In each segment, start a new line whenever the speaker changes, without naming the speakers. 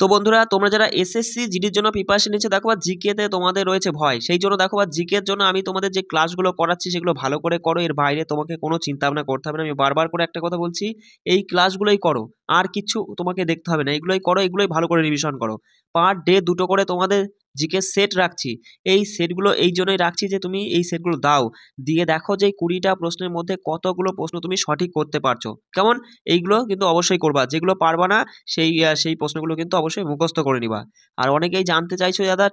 তো বন্ধুরা, তোমরা যারা এসএসসি জিডির জন্য প্রিপারেশন নিচ্ছ, দেখো বা জিকেতে তোমাদের রয়েছে ভয়, সেই জন্য দেখো বা জিকের জন্য আমি তোমাদের যে ক্লাসগুলো করাচ্ছি সেগুলো ভালো করে করো। এর বাইরে তোমাকে কোনো চিন্তা ভাবনা করতে হবে না। আমি বারবার করে একটা কথা বলছি, এই ক্লাসগুলোই করো, আর কিছু তোমাকে দেখতে হবে না। এগুলোই করো, এগুলোই ভালো করে রিভিশন করো। পার ডে 2টো করে তোমাদের জিকে সেট রাখছি। এই সেটগুলো এই জন্যই রাখছি যে তুমি এই সেটগুলো দাও, দিয়ে দেখো যে 20টা প্রশ্নের মধ্যে কতগুলো প্রশ্ন তুমি সঠিক করতে পারছো। কেমন? এইগুলো কিন্তু অবশ্যই করবা, যেগুলো পারবা না সেই প্রশ্নগুলো কিন্তু অবশ্যই মুখস্থ করে নিবা। আর অনেকেই জানতে চাইছো দাদা,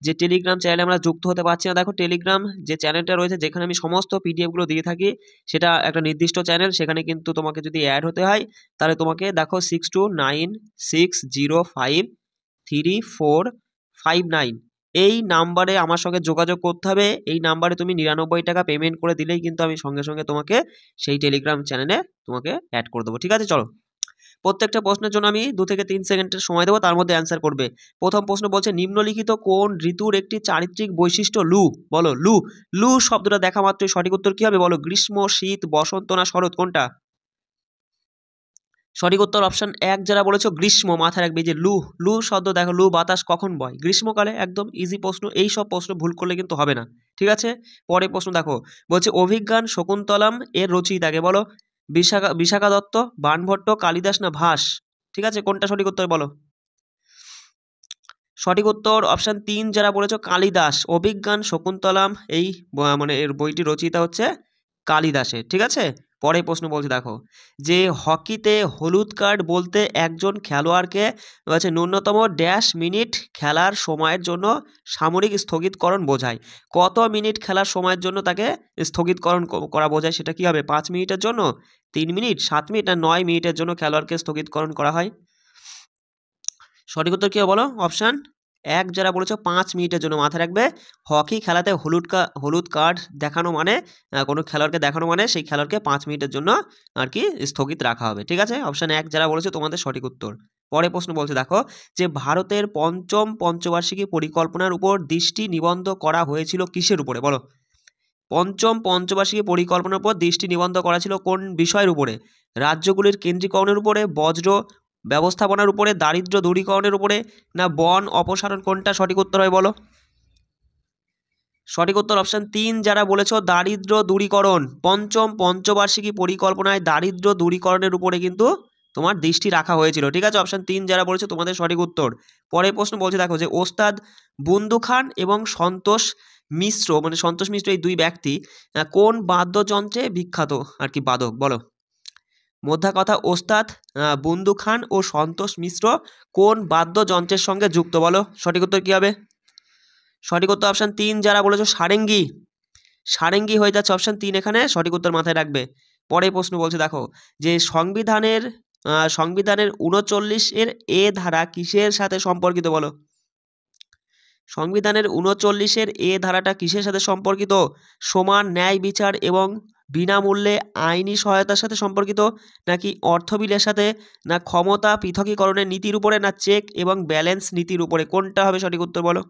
যে টেলিগ্রাম চ্যানেলে আমরা যুক্ত হতে পারছি না। দেখো, টেলিগ্রাম যে চ্যানেলটা রয়েছে, যেখানে আমি সমস্ত পিডিএফ গুলো দিয়ে থাকি, সেটা একটা নির্দিষ্ট চ্যানেল। সেখানে কিন্তু তোমাকে যদি অ্যাড হতে হয়, তাহলে তোমাকে দেখো 6296053459 এই নাম্বারে আমার সঙ্গে যোগাযোগ করতে হবে। এই নাম্বারে তুমি 99 টাকা পেমেন্ট করে দিলেই কিন্তু আমি সঙ্গে সঙ্গে তোমাকে সেই টেলিগ্রাম চ্যানেলে তোমাকে অ্যাড করে দেবো। ঠিক আছে, চলো। প্রত্যেকটা প্রশ্নের জন্য আমি 2 থেকে 3 সেকেন্ডের সময় দেবো, তার মধ্যে অ্যান্সার করবে। প্রথম প্রশ্ন বলছে, নিম্নলিখিত কোন ঋতুর একটি চারিত্রিক বৈশিষ্ট্য লু? বলো লু। লু শব্দটা দেখা মাত্রই সঠিক উত্তর কি হবে? বলো, গ্রীষ্ম, শীত, বসন্ত না শরৎ, কোনটা? সঠিক উত্তর অপশন 1 যারা বলেছো গ্রীষ্ম। মাথায় রাখবে যে লু, লু শব্দ দেখো, লু বাতাস কখন বয়? গ্রীষ্মকালে। একদম ইজি প্রশ্ন, এই সব প্রশ্ন ভুল করলে কিন্তু হবে না। ঠিক আছে, পরে প্রশ্ন দেখো, বলছে অভিজ্ঞান শকুন্তলম এর রচয়িতাকে বলো। বিশাখা দত্ত, বাণভট্ট, কালিদাস না ভাস? ঠিক আছে, কোনটা সঠিক উত্তর বলো? সঠিক উত্তর অপশন 3 যারা বলেছো কালিদাস। অভিজ্ঞান শকুন্তলম এই মানে এর বইটি রচয়িতা হচ্ছে কালিদাসের। ঠিক আছে, পরে প্রশ্ন বলছে দেখো, যে হকিতে হলুদ কার্ড বলতে একজন খেলোয়াড়কে হচ্ছে ন্যূনতম ড্যাশ মিনিট খেলার সময়ের জন্য সামরিক স্থগিতকরণ বোঝায়। কত মিনিট খেলার সময়ের জন্য তাকে স্থগিতকরণ করা বোঝায়? সেটা কি হবে? 5 মিনিটের জন্য, 3 মিনিট, 7 মিনিট না 9 মিনিটের জন্য খেলোয়াড়কে স্থগিতকরণ করা হয়? সঠিক উত্তর কি হবে বলো? অপশান 1 যারা বলেছো 5 মিনিটের জন্য। মাথায় রাখবে, হকি খেলাতে হলুদ কার্ড দেখানো মানে কোনো খেলোয়াড়কে দেখানো মানে সেই খেলোয়াড়কে 5 মিনিটের জন্য আর কি স্থগিত রাখা হবে। ঠিক আছে, অপশান 1 যারা বলেছো তোমাদের সঠিক উত্তর। পরে প্রশ্ন বলছে দেখো, যে ভারতের পঞ্চম পঞ্চবার্ষিকী পরিকল্পনার উপর দৃষ্টি নিবদ্ধ করা হয়েছিল কিসের উপরে? বলো, পঞ্চম পঞ্চবার্ষিকী পরিকল্পনার উপর দৃষ্টি নিবদ্ধ করা ছিল কোন বিষয়ের উপরে? রাজ্যগুলির কেন্দ্রীকরণের উপরে, বজ্র ব্যবস্থাপনার উপরে, দারিদ্র্য দূরীকরণের উপরে না বন অপসারণ, কোনটা সঠিক উত্তর হয় বলো? সঠিক উত্তর অপশন 3 যারা বলেছো দারিদ্র্য দূরীকরণ। পঞ্চম পঞ্চবার্ষিকী পরিকল্পনায় দারিদ্র্য দূরীকরণের উপরে কিন্তু তোমার দৃষ্টি রাখা হয়েছিল। ঠিক আছে, অপশন 3 যারা বলেছো তোমাদের সঠিক উত্তর। পরের প্রশ্ন বলছে দেখো, যে ওস্তাদ বুন্দু খান এবং সন্তোষ মিশ্র, মানে সন্তোষ মিশ্র এই দুই ব্যক্তি কোন বাদ্যযন্ত্রে বিখ্যাত আর কি বাদক? বলো, মোদ্দা কথা, ওস্তাদ বুন্দু খান ও সন্তোষ মিশ্র কোন বাদ্যযন্ত্রের সঙ্গে যুক্ত? বলো, সঠিক উত্তর কি হবে? সঠিক উত্তর অপশন 3 যারা বলেছো সারেঙ্গি। সারেঙ্গি হয়ে যাচ্ছে অপশন 3 এখানে, সঠিক উত্তর মাথায় রাখবে। পরে প্রশ্ন বলছে দেখো, যে সংবিধানের 39 এর এ ধারা কিসের সাথে সম্পর্কিত? বলো, সংবিধানের 39 এর এ ধারাটা কিসের সাথে সম্পর্কিত? সমান ন্যায় বিচার এবং বিনামূল্যে আইনি সহায়তার সাথে সম্পর্কিত, নাকি অর্থবিলের সাথে, না ক্ষমতা পৃথকীকরণের নীতির উপরে, না চেক এবং ব্যালেন্স নীতির উপরে? কোনটা হবে সঠিক উত্তর বলো?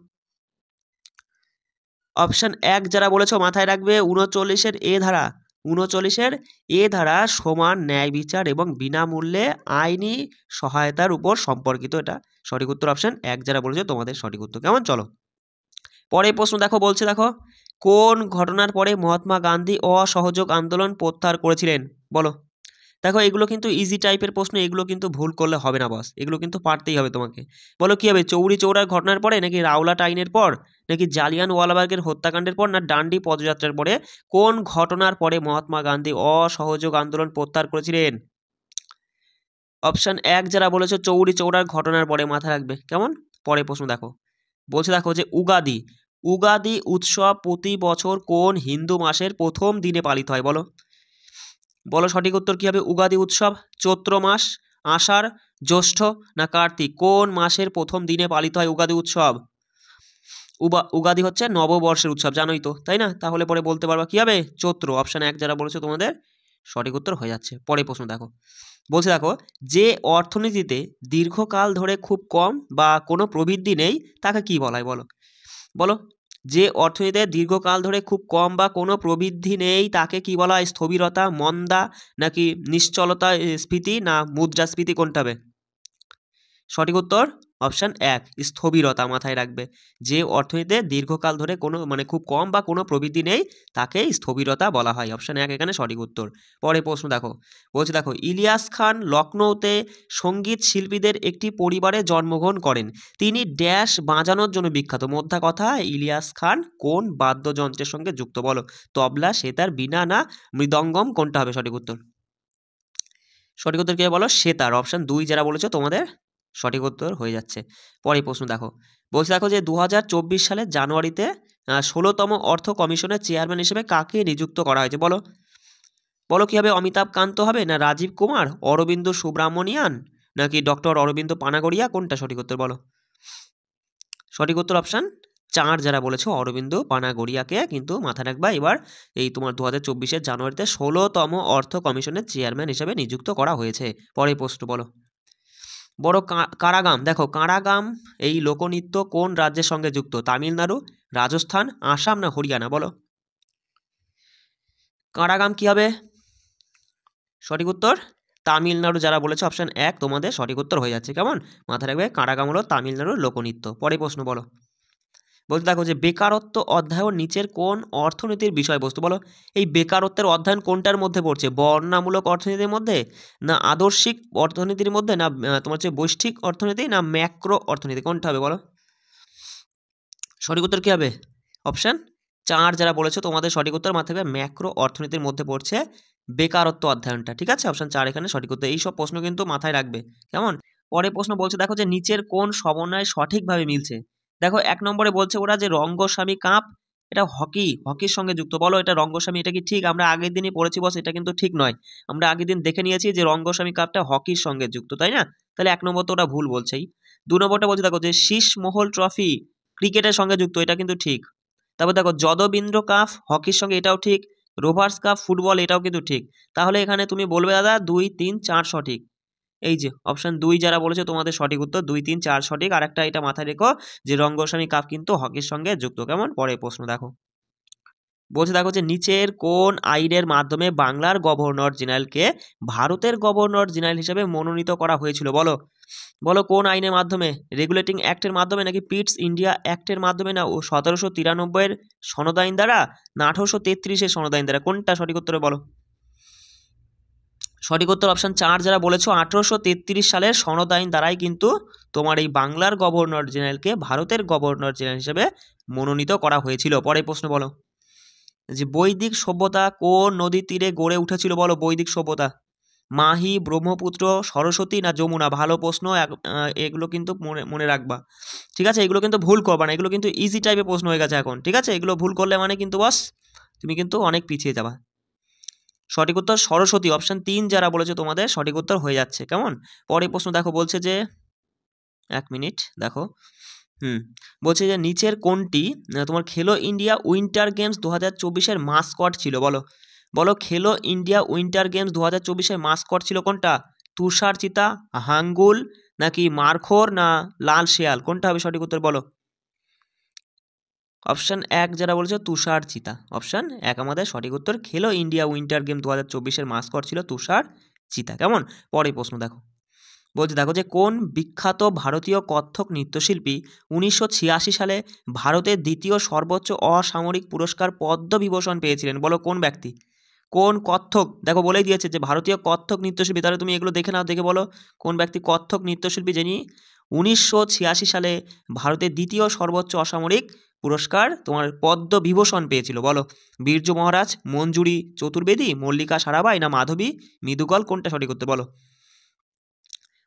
অপশন 1 যারা বলেছো মাথায় রাখবে, 39 এর এ ধারা। 39 এর এ ধারা সমান ন্যায় বিচার এবং বিনামূল্যে আইনি সহায়তার উপর সম্পর্কিত। এটা সঠিক উত্তর অপশন 1 যারা বলেছো তোমাদের সঠিক উত্তর। কেমন? চলো, পরে প্রশ্ন দেখো, বলছে দেখো, কোন ঘটনার পরে মহাত্মা গান্ধী অসহযোগ আন্দোলন প্রত্যাহার করেছিলেন? বলো, দেখো এগুলো কিন্তু ইজি টাইপের প্রশ্ন, এগুলো কিন্তু ভুল করলে হবে না বস, এগুলো কিন্তু পারতেই হবে তোমাকে। বলো কি হবে? চৌরি চৌরার ঘটনার পরে, নাকি রাওলাট আইনের পর, নাকি জালিয়ানওয়ালাবাগের হত্যাকাণ্ডের পর, না ডান্ডি পদযাত্রার পরে? কোন ঘটনার পরে মহাত্মা গান্ধী অসহযোগ আন্দোলন প্রত্যাহার করেছিলেন? অপশন 1 যারা বলেছো চৌরি চৌরার ঘটনার পরে। মাথায় রাখবে, কেমন? পরে প্রশ্ন দেখো, বলছে দেখো, যে উগাদি উগাদি উৎসব প্রতি বছর কোন হিন্দু মাসের প্রথম দিনে পালিত হয়? বলো, বলো সঠিক উত্তর কি হবে? উগাদি উৎসব চৈত্র মাস, আষাঢ়, জ্যৈষ্ঠ না কার্তিক? কোন মাসের প্রথম দিনে পালিত হয় উগাদি উৎসব? উগাদি হচ্ছে নববর্ষের উৎসব, জানোই তো, তাই না? তাহলে পরে বলতে পারবা কি হবে? চৈত্র। অপশন 1 যারা বলেছো তোমাদের সঠিক উত্তর হয়ে যাচ্ছে। পরে প্রশ্ন দেখো, বলছে দেখো, যে অর্থনীতিতে দীর্ঘকাল ধরে খুব কম বা কোনো প্রবৃদ্ধি নেই তাকে কি বলা হয়? বলো, বলো, যে অর্থনীতিতে দীর্ঘকাল ধরে খুব কম বা কোনো প্রবৃদ্ধি নেই তাকে কি বলা হয়? স্থবিরতা, মন্দা, নাকি নিশ্চলতা স্ফীতি, না মুদ্রাস্ফীতি, কোনটা হবে? সঠিক উত্তর অপশান 1 স্থবিরতা, মাথায় রাখবে। যে অর্থনীতিতে দীর্ঘকাল ধরে কোনো মানে খুব কম বা কোনো প্রবৃদ্ধি নেই তাকে স্থবিরতা বলা হয়। অপশান 1 এখানে সঠিক উত্তর। পরে প্রশ্ন দেখো, বলছে দেখো ইলিয়াস খান লখনৌতে সঙ্গীত শিল্পীদের একটি পরিবারে জন্মগ্রহণ করেন। তিনি ড্যাশ বাজানোর জন্য বিখ্যাত। মোদ্দা কথা, ইলিয়াস খান কোন বাদ্যযন্ত্রের সঙ্গে যুক্ত বলো? তবলা, সেতার, বীণা না মৃদঙ্গম, কোনটা হবে সঠিক উত্তর? সঠিক উত্তর কি হবে বলো? সেতার। অপশান 2 যারা বলেছো তোমাদের সঠিক উত্তর হয়ে যাচ্ছে। পরে প্রশ্ন দেখো, বলছে দেখো যে 2024 সালের জানুয়ারিতে 16তম অর্থ কমিশনের চেয়ারম্যান হিসেবে কাকে নিযুক্ত করা হয়েছে বলো? বলো কি হবে? অমিতাভ কান্ত হবে, না রাজীব কুমার, অরবিন্দ সুব্রামণিয়ান, নাকি ডক্টর অরবিন্দ পানাগড়িয়া, কোনটা সঠিক উত্তর বলো? সঠিক উত্তর অপশান 4 যারা বলেছো অরবিন্দ পানাগড়িয়াকে কিন্তু মাথায় রাখবা এবার এই তোমার 2024 জানুয়ারিতে 16তম অর্থ কমিশনের চেয়ারম্যান হিসেবে নিযুক্ত করা হয়েছে। পরে প্রশ্ন বলো, বড় কারাগাম, দেখো কারাগাম এই লোকনৃত্য কোন রাজ্যের সঙ্গে যুক্ত? তামিলনাড়ু, রাজস্থান, আসাম না হরিয়ানা, বলো? কারাগাম কি হবে সঠিক উত্তর? তামিলনাড়ু যারা বলেছে অপশান 1 তোমাদের সঠিক উত্তর হয়ে যাচ্ছে। কেমন মাথায় রাখবে? কারাগাম হলো তামিলনাড়ুর লোকনৃত্য। পরে প্রশ্ন বলো, বলতে দেখো যে বেকারত্ব অধ্যায়ন নিচের কোন অর্থনীতির বিষয়বস্তু বলো? এই বেকারত্বের অধ্যয়ন কোনটার মধ্যে পড়ছে? বর্ণনামূলক অর্থনীতির মধ্যে, না আদর্শিক অর্থনীতির মধ্যে, না তোমার হচ্ছে বৈশ্বিক অর্থনীতি, না ম্যাক্রো অর্থনীতি, কোনটা হবে বলো? সঠিক উত্তর কি হবে? অপশান 4 যারা বলেছো তোমাদের সঠিক উত্তর মাথায় রাখবে ম্যাক্রো অর্থনীতির মধ্যে পড়ছে বেকারত্ব অধ্যয়নটা। ঠিক আছে, অপশান 4 এখানে সঠিক উত্তর। এইসব প্রশ্ন কিন্তু মাথায় রাখবে। কেমন? পরে প্রশ্ন বলছে দেখো যে নিচের কোন সমন্বয় সঠিকভাবে মিলছে? দেখো 1 নম্বরে বলছে ওরা যে রঙ্গস্বামী কাপ এটা হকির সঙ্গে যুক্ত। বলো এটা রঙ্গস্বামী, এটা কি ঠিক? আমরা আগের দিনই পড়েছি বস, এটা কিন্তু ঠিক নয়। আমরা আগের দিন দেখে নিয়েছি যে রঙ্গস্বামী কাপটা হকির সঙ্গে যুক্ত, তাই না? তাহলে 1 নম্বর তো ওরা ভুল বলছেই। 2 নম্বরটা বলছে দেখো যে শীষমহল ট্রফি ক্রিকেটের সঙ্গে যুক্ত, এটা কিন্তু ঠিক। তারপর দেখো যদবীন্দ্র কাপ হকির সঙ্গে, এটাও ঠিক। রোভার্স কাপ ফুটবল, এটাও কিন্তু ঠিক। তাহলে এখানে তুমি বলবে দাদা 2, 3, 4 সঠিক। এই যে অপশান 2 যারা বলেছে তোমাদের সঠিক উত্তর 2, 3, 4 সঠিক। আর একটা এটা মাথায় রেখো যে রঙ্গস্বামী কাপ কিন্তু হকির সঙ্গে যুক্ত। কেমন? পরে প্রশ্ন দেখো, বলছে দেখো যে নিচের কোন আইনের মাধ্যমে বাংলার গভর্নর জেনারেলকে ভারতের গভর্নর জেনারেল হিসেবে মনোনীত করা হয়েছিল বলো? বলো কোন আইনের মাধ্যমে? রেগুলেটিং অ্যাক্টের মাধ্যমে, নাকি পিটস ইন্ডিয়া অ্যাক্টের মাধ্যমে, না 1793 সনদ আইন দ্বারা, না 1833 সনদ আইন দ্বারা, কোনটা সঠিক উত্তরে বলো? সঠিক উত্তর অপশান 4 যারা বলেছো 1833 সালের সনদ আইন দ্বারাই কিন্তু তোমার এই বাংলার গভর্নর জেনারেলকে ভারতের গভর্নর জেনারেল হিসেবে মনোনীত করা হয়েছিল। পরে প্রশ্ন বলো, যে বৈদিক সভ্যতা কোন নদীর তীরে গড়ে উঠেছিল বলো? বৈদিক সভ্যতা মাহি, ব্রহ্মপুত্র, সরস্বতী না যমুনা? ভালো প্রশ্ন। এগুলো কিন্তু মনে মনে রাখবা। ঠিক আছে, এগুলো কিন্তু ভুল করবা না, এগুলো কিন্তু ইজি টাইপের প্রশ্ন হয়ে গেছে এখন। ঠিক আছে, এগুলো ভুল করলে মানে কিন্তু বস তুমি কিন্তু অনেক পিছিয়ে যাবা। সঠিক উত্তর সরস্বতী। অপশান 3 যারা বলেছে তোমাদের সঠিক উত্তর হয়ে যাচ্ছে। কেমন? পরে প্রশ্ন দেখো, বলছে যে 1 মিনিট দেখো, বলছে যে নিচের কোনটি তোমার খেলো ইন্ডিয়া উইন্টার গেমস 2024 মাস্কট ছিল বলো? বলো খেলো ইন্ডিয়া উইন্টার গেমস 2024 মাস্কট ছিল কোনটা? তুষার চিতা, হাঙ্গুল, নাকি মারখোর, না লাল শেয়াল, কোনটা হবে সঠিক উত্তর বলো? অপশান 1 যারা বলেছে তুষার চিতা। অপশান 1 আমাদের সঠিক উত্তর। খেলো ইন্ডিয়া উইন্টার গেম 2024 মাস্কট ছিল তুষার চিতা। কেমন? পরে প্রশ্ন দেখো, বলছে দেখো যে কোন বিখ্যাত ভারতীয় কত্থক নৃত্যশিল্পী 1986 সালে ভারতের দ্বিতীয় সর্বোচ্চ অসামরিক পুরস্কার পদ্মবিভূষণ পেয়েছিলেন বলো? কোন ব্যক্তি? কোন কত্থক? দেখো বলেই দিয়েছে যে ভারতীয় কত্থক নৃত্যশিল্পী। তাহলে তুমি এগুলো দেখে নাও, দেখে বলো কোন ব্যক্তি কত্থক নৃত্যশিল্পী যিনি 1986 সালে ভারতের দ্বিতীয় সর্বোচ্চ অসামরিক পুরস্কার তোমার পদ্মবিভূষণ পেয়েছিল বলো? বীরজু মহারাজ, মঞ্জুরি চতুর্বেদী, মল্লিকা সারাবাই, না মাধবী মিদুগল, কোনটা সঠিক উত্তর বলো?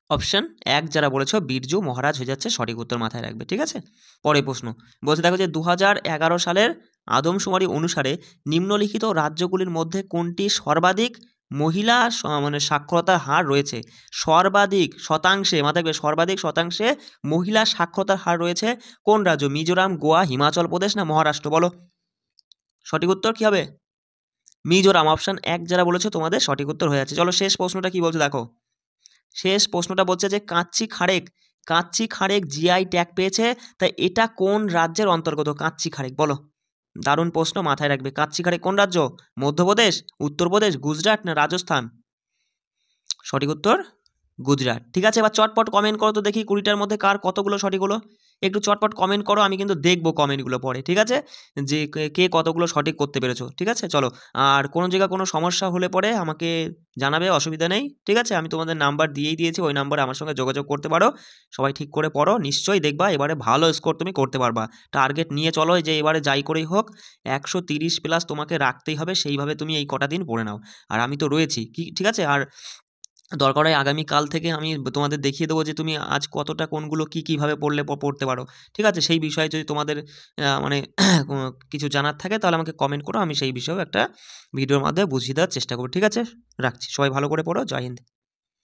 অপশান 1 যারা বলেছ বীরজু মহারাজ হয়ে যাচ্ছে সঠিক উত্তর, মাথায় রাখবে। ঠিক আছে, পরে প্রশ্ন বলছে দেখো যে 2011 সালের আদমশুমারি অনুসারে নিম্নলিখিত রাজ্যগুলির মধ্যে কোনটি সর্বাধিক মহিলা মানে সাক্ষরতার হার রয়েছে? সর্বাধিক শতাংশে, মাথায় রাখবে সর্বাধিক শতাংশে মহিলা সাক্ষরতার হার রয়েছে কোন রাজ্য? মিজোরাম, গোয়া, হিমাচল প্রদেশ, না মহারাষ্ট্র, বলো? সঠিক উত্তর কি হবে? মিজোরাম। অপশান 1 যারা বলেছো তোমাদের সঠিক উত্তর হয়ে যাচ্ছে। চলো শেষ প্রশ্নটা কি বলছে দেখো, শেষ প্রশ্নটা বলছে যে কাচ্চি খাড়েক জিআই ট্যাগ পেয়েছে, তাই এটা কোন রাজ্যের অন্তর্গত? কাচ্চি খাড়েক বলো? দারুণ প্রশ্ন, মাথায় রাখবে। কাচ্চি খাড়েক কোন রাজ্য? মধ্যপ্রদেশ, উত্তরপ্রদেশ, গুজরাট, না রাজস্থান? সঠিক উত্তর গুজরাট। ঠিক আছে, এবার চটপট কমেন্ট করো তো দেখি 20টার মধ্যে কার কতগুলো সঠিক হলো। একটু চটপট কমেন্ট করো, আমি কিন্তু দেখবো কমেন্টগুলো পরে, ঠিক আছে? যে কে কতগুলো সঠিক করতে পেরেছো, ঠিক আছে? চলো, আর কোনো জায়গায় কোনো সমস্যা হলে পরে আমাকে জানাবে, অসুবিধা নেই, ঠিক আছে? আমি তোমাদের নাম্বার দিয়েই দিয়েছি, ওই নাম্বারে আমার সঙ্গে যোগাযোগ করতে পারো। সবাই ঠিক করে পড়ো, নিশ্চয়ই দেখবা এবারে ভালো স্কোর তুমি করতে পারবা। টার্গেট নিয়ে চলো, যে এবারে যাই করেই হোক 130+ তোমাকে রাখতেই হবে, সেইভাবে তুমি এই কটা দিন পড়ে নাও। আর আমি তো রয়েছি, কি ঠিক আছে? আর দরকার হয় আগামীকাল থেকে আমি তোমাদের দেখিয়ে দেবো যে তুমি আজ কতটা কোনগুলো কীভাবে পড়লে পড়তে পারো, ঠিক আছে? সেই বিষয়ে যদি তোমাদের মানে কিছু জানার থাকে তাহলে আমাকে কমেন্ট করো, আমি সেই বিষয়েও একটা ভিডিওর মাধ্যমে বুঝিয়ে দেওয়ার চেষ্টা করবো, ঠিক আছে? রাখছি, সবাই ভালো করে পড়ো, জয় হিন্দ।